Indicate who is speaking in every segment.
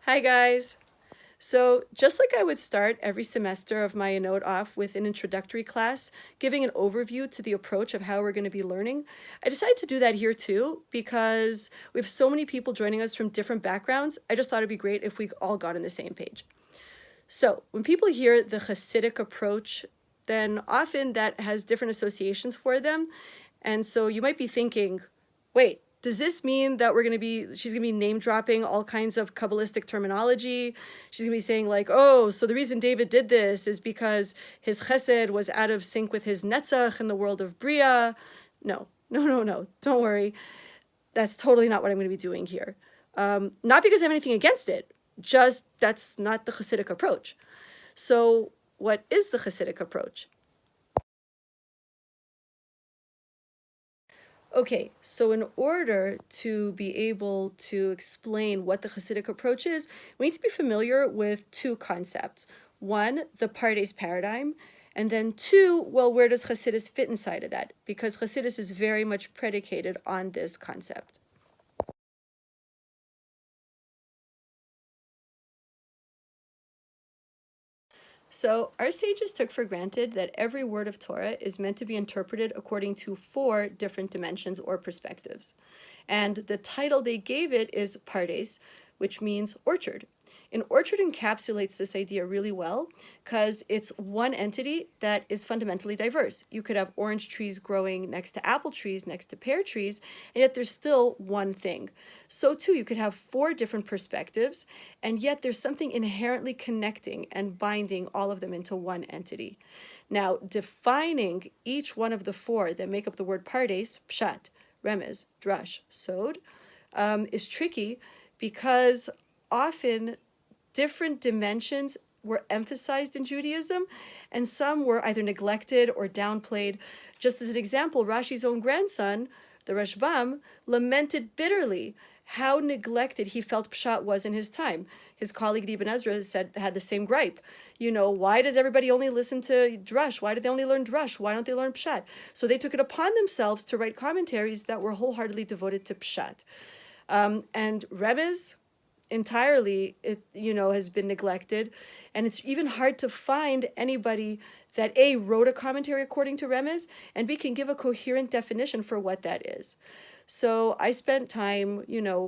Speaker 1: Hi guys! So just like I would start every semester of my note off with an introductory class, giving an overview to the approach of how we're going to be learning, I decided to do that here too because we have so many people joining us from different backgrounds. I just thought it'd be great if we all got on the same page. So when people hear the Hasidic approach, then often that has different associations for them. And so you might be thinking, wait, does this mean that she's gonna be name dropping all kinds of Kabbalistic terminology? She's gonna be saying like, oh, so the reason David did this is because his chesed was out of sync with his netzach in the world of Bria. No, no, no, no, don't worry. That's totally not what I'm gonna be doing here. Not because I have anything against it, just that's not the Hasidic approach. So what is the Chasidic approach? Okay, so in order to be able to explain what the Hasidic approach is, we need to be familiar with two concepts. One, the Pardes paradigm, and then two, well, where does Chasidus fit inside of that? Because Chasidus is very much predicated on this concept. So our sages took for granted that every word of Torah is meant to be interpreted according to four different dimensions or perspectives. And the title they gave it is Pardes, which means orchard. And orchard encapsulates this idea really well because it's one entity that is fundamentally diverse. You could have orange trees growing next to apple trees, next to pear trees, and yet there's still one thing. So too, you could have four different perspectives, and yet there's something inherently connecting and binding all of them into one entity. Now, defining each one of the four that make up the word Pardes, Pshat, Remez, Drash, Sod, is tricky because often different dimensions were emphasized in Judaism, and some were either neglected or downplayed. Just as an example, Rashi's own grandson, the Rashbam, lamented bitterly how neglected he felt Pshat was in his time. His colleague the Ibn Ezra had the same gripe. Why does everybody only listen to Drash? Why do they only learn Drash? Why don't they learn Pshat? So they took it upon themselves to write commentaries that were wholeheartedly devoted to Pshat. And Remez entirely, has been neglected, and it's even hard to find anybody that A, wrote a commentary according to Remez, and B, can give a coherent definition for what that is. So I spent time,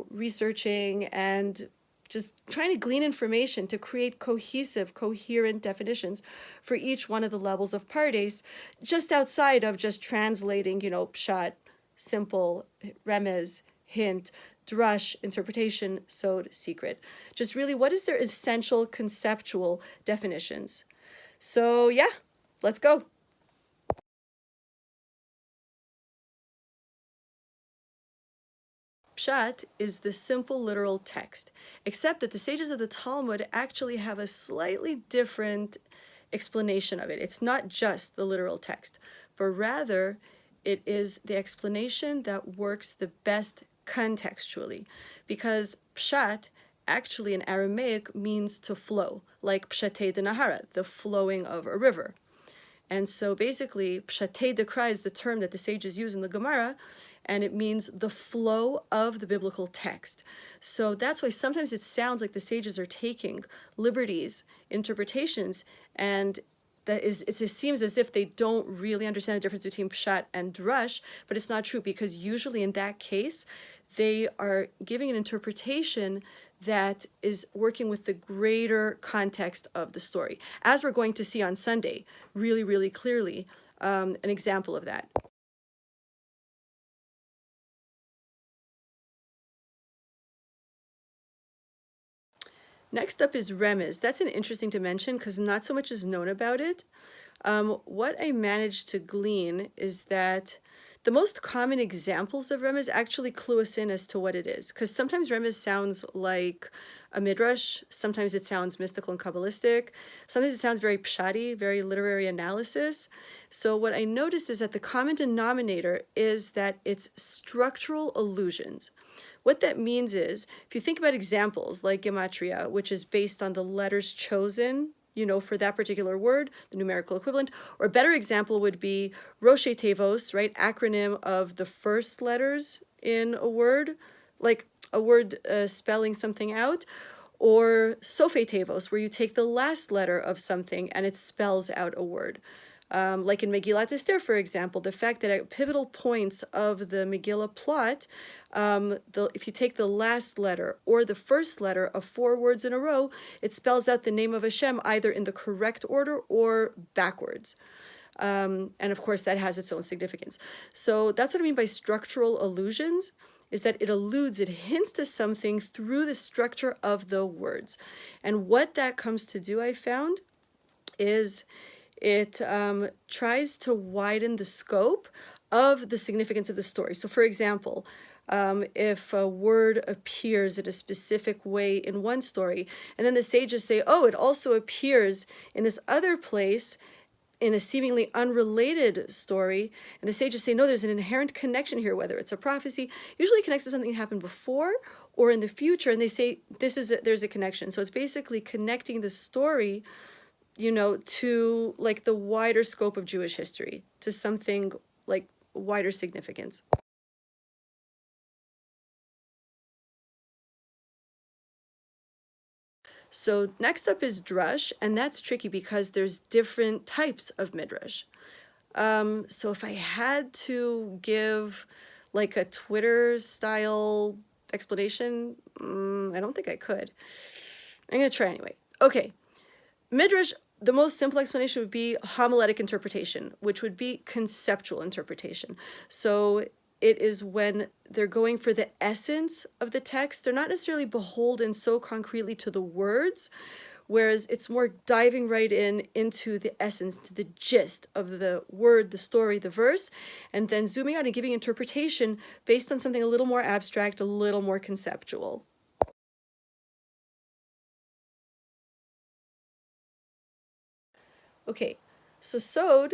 Speaker 1: researching and just trying to glean information to create cohesive, coherent definitions for each one of the levels of Pardes, just outside of just translating, Pshat, simple, Remez, hint, Drash, interpretation, Sod, secret. Just really, what is their essential conceptual definitions? So yeah, let's go. Pshat is the simple literal text, except that the sages of the Talmud actually have a slightly different explanation of it. It's not just the literal text, but rather it is the explanation that works the best contextually, because Pshat actually in Aramaic means to flow, like Pshatei de Nahara, the flowing of a river. And so basically, Pshatei Dekra is the term that the sages use in the Gemara, and it means the flow of the biblical text. So that's why sometimes it sounds like the sages are taking liberties, interpretations, and it seems as if they don't really understand the difference between Pshat and Drash, but it's not true, because usually in that case, they are giving an interpretation that is working with the greater context of the story, as we're going to see on Sunday, really, really clearly, an example of that. Next up is Remez. That's an interesting dimension because not so much is known about it. What I managed to glean is that the most common examples of Remez actually clue us in as to what it is, because sometimes Remez sounds like a midrash, sometimes it sounds mystical and Kabbalistic, sometimes it sounds very pshati, very literary analysis. So what I noticed is that the common denominator is that it's structural allusions. What that means is, if you think about examples like gematria, which is based on the letters chosen, for that particular word, the numerical equivalent, or a better example would be Roshei Tevos, right? Acronym of the first letters in a word, like a word spelling something out, or sofetevos, where you take the last letter of something and it spells out a word. Like in Megillat Esther, for example, the fact that at pivotal points of the Megillah plot, if you take the last letter or the first letter of 4 words in a row, it spells out the name of Hashem either in the correct order or backwards. And of course, that has its own significance. So that's what I mean by structural allusions, is that it hints to something through the structure of the words. And what that comes to do, I found, is it tries to widen the scope of the significance of the story. So for example, if a word appears in a specific way in one story, and then the sages say, oh, it also appears in this other place in a seemingly unrelated story, and the sages say, no, there's an inherent connection here, whether it's a prophecy, usually connects to something that happened before or in the future, and they say there's a connection. So it's basically connecting the story, to like the wider scope of Jewish history, to something like wider significance. So next up is Drash, and that's tricky because there's different types of Midrash. So if I had to give like a Twitter style explanation, I don't think I could. I'm going to try anyway. Okay, Midrash, the most simple explanation would be homiletic interpretation, which would be conceptual interpretation. So it is when they're going for the essence of the text. They're not necessarily beholden so concretely to the words, whereas it's more diving right into the essence, to the gist of the word, the story, the verse, and then zooming out and giving interpretation based on something a little more abstract, a little more conceptual. Okay, so Sod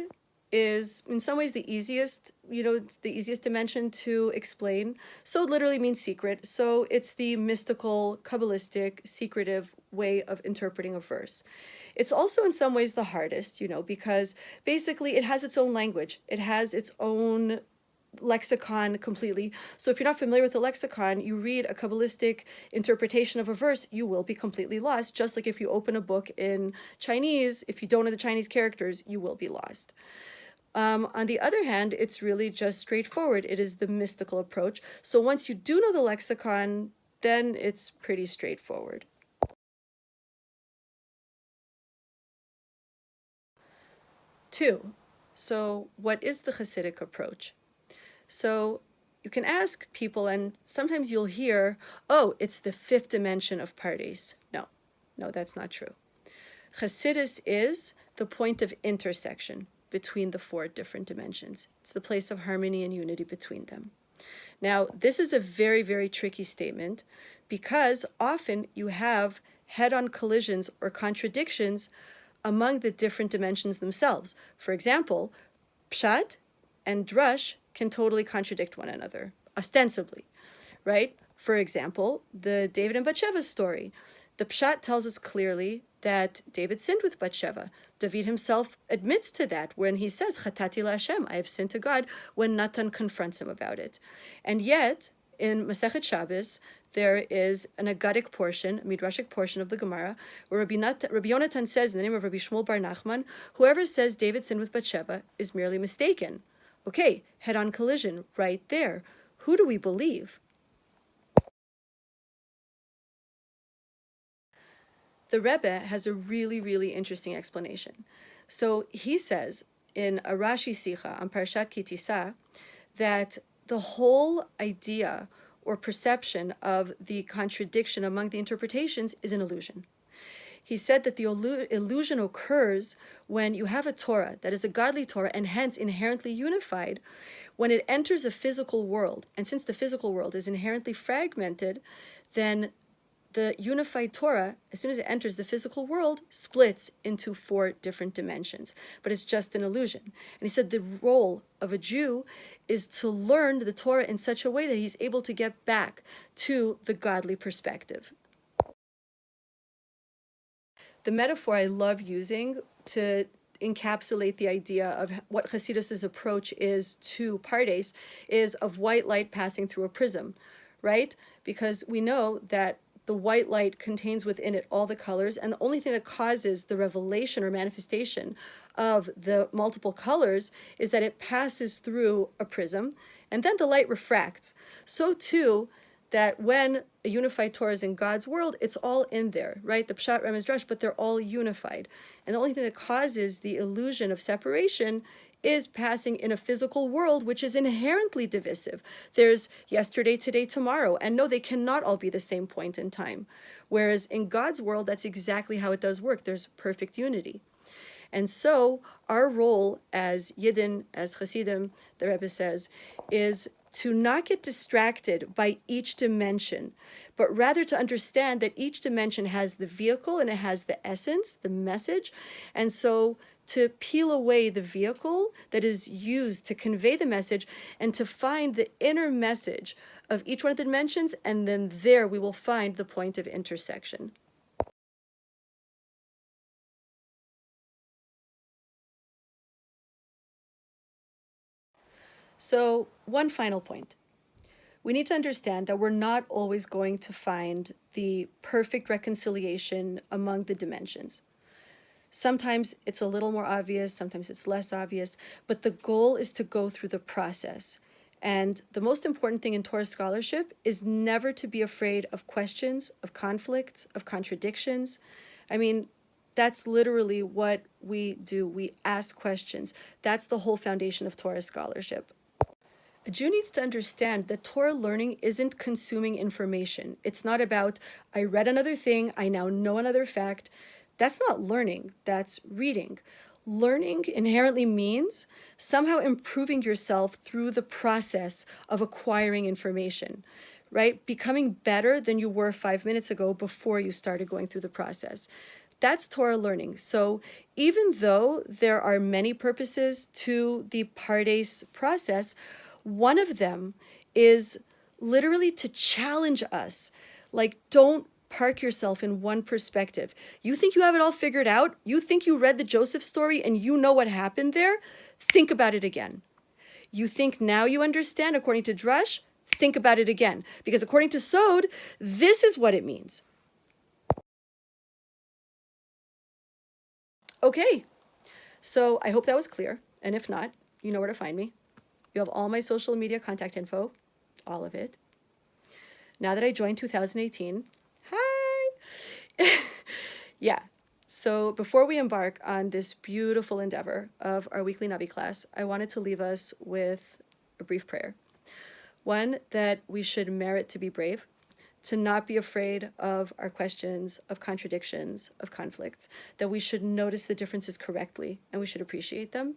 Speaker 1: is in some ways the easiest, the easiest dimension to explain. Sod literally means secret, so it's the mystical, Kabbalistic, secretive way of interpreting a verse. It's also in some ways the hardest, because basically it has its own language. It has its own lexicon completely. So if you're not familiar with the lexicon, you read a Kabbalistic interpretation of a verse, you will be completely lost. Just like if you open a book in Chinese, if you don't know the Chinese characters, you will be lost. On the other hand, it's really just straightforward. It is the mystical approach. So once you do know the lexicon, then it's pretty straightforward. Two, so what is the Chasidic approach? So you can ask people, and sometimes you'll hear, oh, it's the 5th dimension of Pardes. No, that's not true. Chasidus is the point of intersection between the 4 different dimensions. It's the place of harmony and unity between them. Now, this is a very, very tricky statement because often you have head-on collisions or contradictions among the different dimensions themselves. For example, Pshat and Drash can totally contradict one another, ostensibly, right? For example, the David and Bathsheba story. The Pshat tells us clearly that David sinned with Bathsheba. David himself admits to that when he says, Chatati LaHashem, I have sinned to God, when Natan confronts him about it. And yet, in Masechet Shabbos, there is an Agadic portion, a Midrashic portion of the Gemara, where Rabbi Yonatan says, in the name of Rabbi Shmuel Bar Nachman, whoever says David sinned with Bathsheba is merely mistaken. Okay, head-on collision right there. Who do we believe? The Rebbe has a really, really interesting explanation. So he says in a Rashi Sicha on Parashat Ki Tisa that the whole idea or perception of the contradiction among the interpretations is an illusion. He said that the illusion occurs when you have a Torah that is a godly Torah and hence inherently unified. When it enters a physical world, and since the physical world is inherently fragmented, then the unified Torah, as soon as it enters the physical world, splits into 4 different dimensions. But it's just an illusion. And he said the role of a Jew is to learn the Torah in such a way that he's able to get back to the godly perspective. The metaphor I love using to encapsulate the idea of what Chasidus' approach is to Pardes is of white light passing through a prism, right? Because we know that the white light contains within it all the colors, and the only thing that causes the revelation or manifestation of the multiple colors is that it passes through a prism, and then the light refracts. So too, that when a unified Torah is in God's world, it's all in there, right? The Pshat, Remez, Drash, but they're all unified. And the only thing that causes the illusion of separation is passing in a physical world, which is inherently divisive. There's yesterday, today, tomorrow. And no, they cannot all be the same point in time. Whereas in God's world, that's exactly how it does work. There's perfect unity. And so our role as Yidden, as Chasidim, the Rebbe says, is to not get distracted by each dimension, but rather to understand that each dimension has the vehicle and it has the essence, the message. And so to peel away the vehicle that is used to convey the message and to find the inner message of each one of the dimensions, and then there we will find the point of intersection. So, one final point. We need to understand that we're not always going to find the perfect reconciliation among the dimensions. Sometimes it's a little more obvious, sometimes it's less obvious, but the goal is to go through the process. And the most important thing in Torah scholarship is never to be afraid of questions, of conflicts, of contradictions. I mean, that's literally what we do. We ask questions. That's the whole foundation of Torah scholarship. A Jew needs to understand that Torah learning isn't consuming information. It's not about, I read another thing, I now know another fact. That's not learning, that's reading. Learning inherently means somehow improving yourself through the process of acquiring information, right? Becoming better than you were 5 minutes ago before you started going through the process. That's Torah learning. So even though there are many purposes to the Pardes process, one of them is literally to challenge us. Like, don't park yourself in one perspective. You think you have it all figured out? You think you read the Joseph story and you know what happened there? Think about it again. You think now you understand according to Drash? Think about it again. Because according to Sod, this is what it means. Okay, so I hope that was clear. And if not, you know where to find me. You have all my social media contact info, all of it. Now that I joined 2018, hi! Yeah, so before we embark on this beautiful endeavor of our weekly Navi class, I wanted to leave us with a brief prayer. One, that we should merit to be brave, to not be afraid of our questions, of contradictions, of conflicts, that we should notice the differences correctly and we should appreciate them.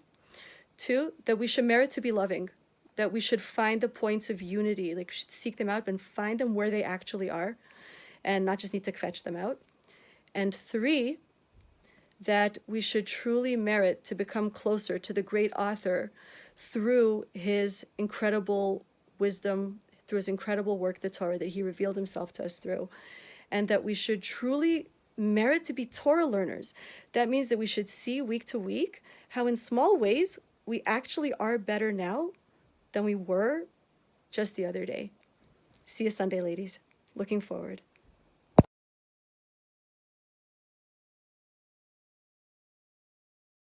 Speaker 1: Two, that we should merit to be loving, that we should find the points of unity, like we should seek them out and find them where they actually are and not just need to fetch them out. And three, that we should truly merit to become closer to the great author through his incredible wisdom, through his incredible work, the Torah, that he revealed himself to us through, and that we should truly merit to be Torah learners. That means that we should see week to week how in small ways we actually are better now than we were just the other day. See you Sunday, ladies. Looking forward.